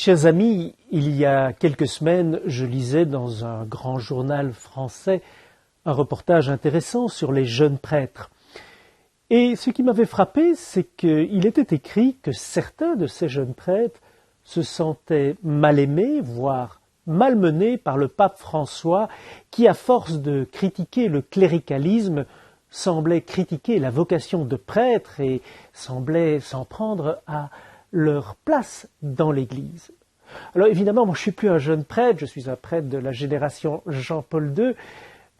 Chers amis, il y a quelques semaines, je lisais dans un grand journal français un reportage intéressant sur les jeunes prêtres. Et ce qui m'avait frappé, c'est qu'il était écrit que certains de ces jeunes prêtres se sentaient mal aimés, voire malmenés par le pape François, qui, à force de critiquer le cléricalisme, semblait critiquer la vocation de prêtre et semblait s'en prendre à leur place dans l'Église. Alors évidemment, moi je ne suis plus un jeune prêtre, je suis un prêtre de la génération Jean-Paul II,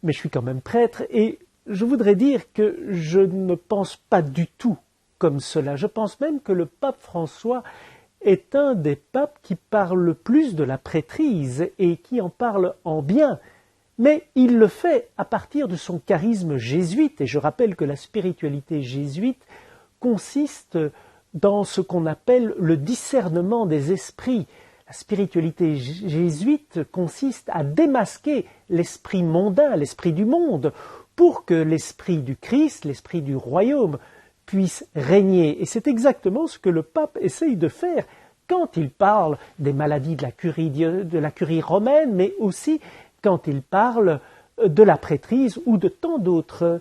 mais je suis quand même prêtre et je voudrais dire que je ne pense pas du tout comme cela. Je pense même que le pape François est un des papes qui parle le plus de la prêtrise et qui en parle en bien. Mais il le fait à partir de son charisme jésuite, et je rappelle que la spiritualité jésuite consiste dans ce qu'on appelle le discernement des esprits. La spiritualité jésuite consiste à démasquer l'esprit mondain, l'esprit du monde, pour que l'esprit du Christ, l'esprit du royaume, puisse régner. Et c'est exactement ce que le pape essaye de faire quand il parle des maladies de la curie romaine, mais aussi quand il parle de la prêtrise ou de tant d'autres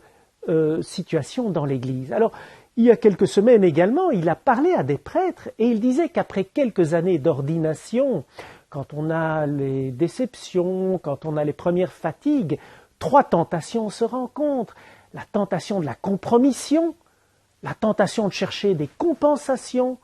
situations dans l'Église. Alors, il y a quelques semaines également, il a parlé à des prêtres et il disait qu'après quelques années d'ordination, quand on a les déceptions, quand on a les premières fatigues, 3 tentations se rencontrent. La tentation de la compromission, la tentation de chercher des compensations,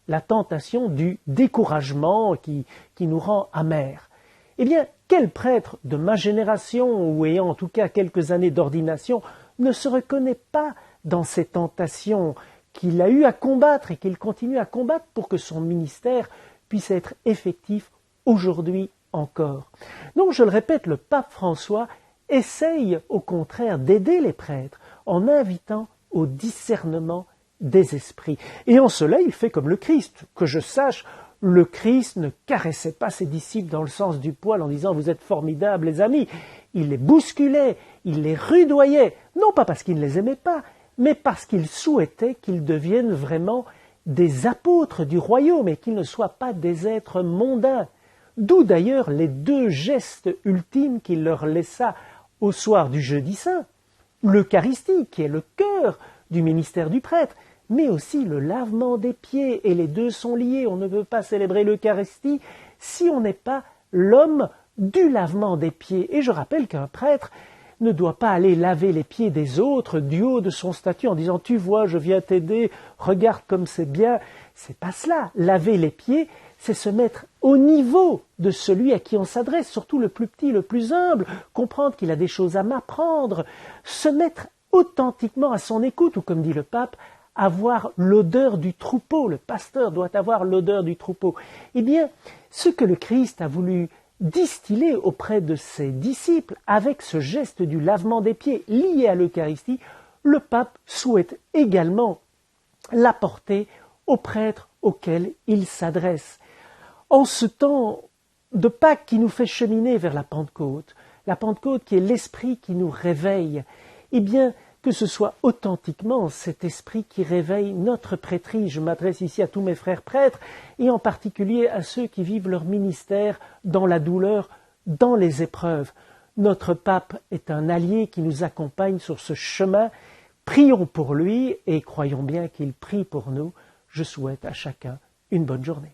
la tentation du découragement qui nous rend amers. Eh bien, quel prêtre de ma génération, ou ayant en tout cas quelques années d'ordination, ne se reconnaît pas dans ces tentations qu'il a eu à combattre et qu'il continue à combattre pour que son ministère puisse être effectif aujourd'hui encore. Donc, je le répète, le pape François essaye au contraire d'aider les prêtres en invitant au discernement des esprits. Et en cela, il fait comme le Christ. Que je sache, le Christ ne caressait pas ses disciples dans le sens du poil en disant « vous êtes formidables les amis ». Il les bousculait, il les rudoyait, non pas parce qu'il ne les aimait pas, mais parce qu'il souhaitait qu'ils deviennent vraiment des apôtres du royaume et qu'ils ne soient pas des êtres mondains. D'où d'ailleurs les 2 gestes ultimes qu'il leur laissa au soir du jeudi saint. L'Eucharistie, qui est le cœur du ministère du prêtre, mais aussi le lavement des pieds, et les 2 sont liés. On ne peut pas célébrer l'Eucharistie si on n'est pas l'homme du lavement des pieds. Et je rappelle qu'un prêtre ne doit pas aller laver les pieds des autres du haut de son statut en disant « tu vois, je viens t'aider, regarde comme c'est bien ». C'est pas cela. Laver les pieds, c'est se mettre au niveau de celui à qui on s'adresse, surtout le plus petit, le plus humble, comprendre qu'il a des choses à m'apprendre, se mettre authentiquement à son écoute, ou comme dit le pape, avoir l'odeur du troupeau. Le pasteur doit avoir l'odeur du troupeau. Eh bien, ce que le Christ a voulu distiller auprès de ses disciples avec ce geste du lavement des pieds lié à l'Eucharistie, le pape souhaite également l'apporter aux prêtres auxquels il s'adresse. En ce temps de Pâques qui nous fait cheminer vers la Pentecôte qui est l'esprit qui nous réveille, eh bien, que ce soit authentiquement cet esprit qui réveille notre prêtrise. Je m'adresse ici à tous mes frères prêtres et en particulier à ceux qui vivent leur ministère dans la douleur, dans les épreuves. Notre pape est un allié qui nous accompagne sur ce chemin. Prions pour lui et croyons bien qu'il prie pour nous. Je souhaite à chacun une bonne journée.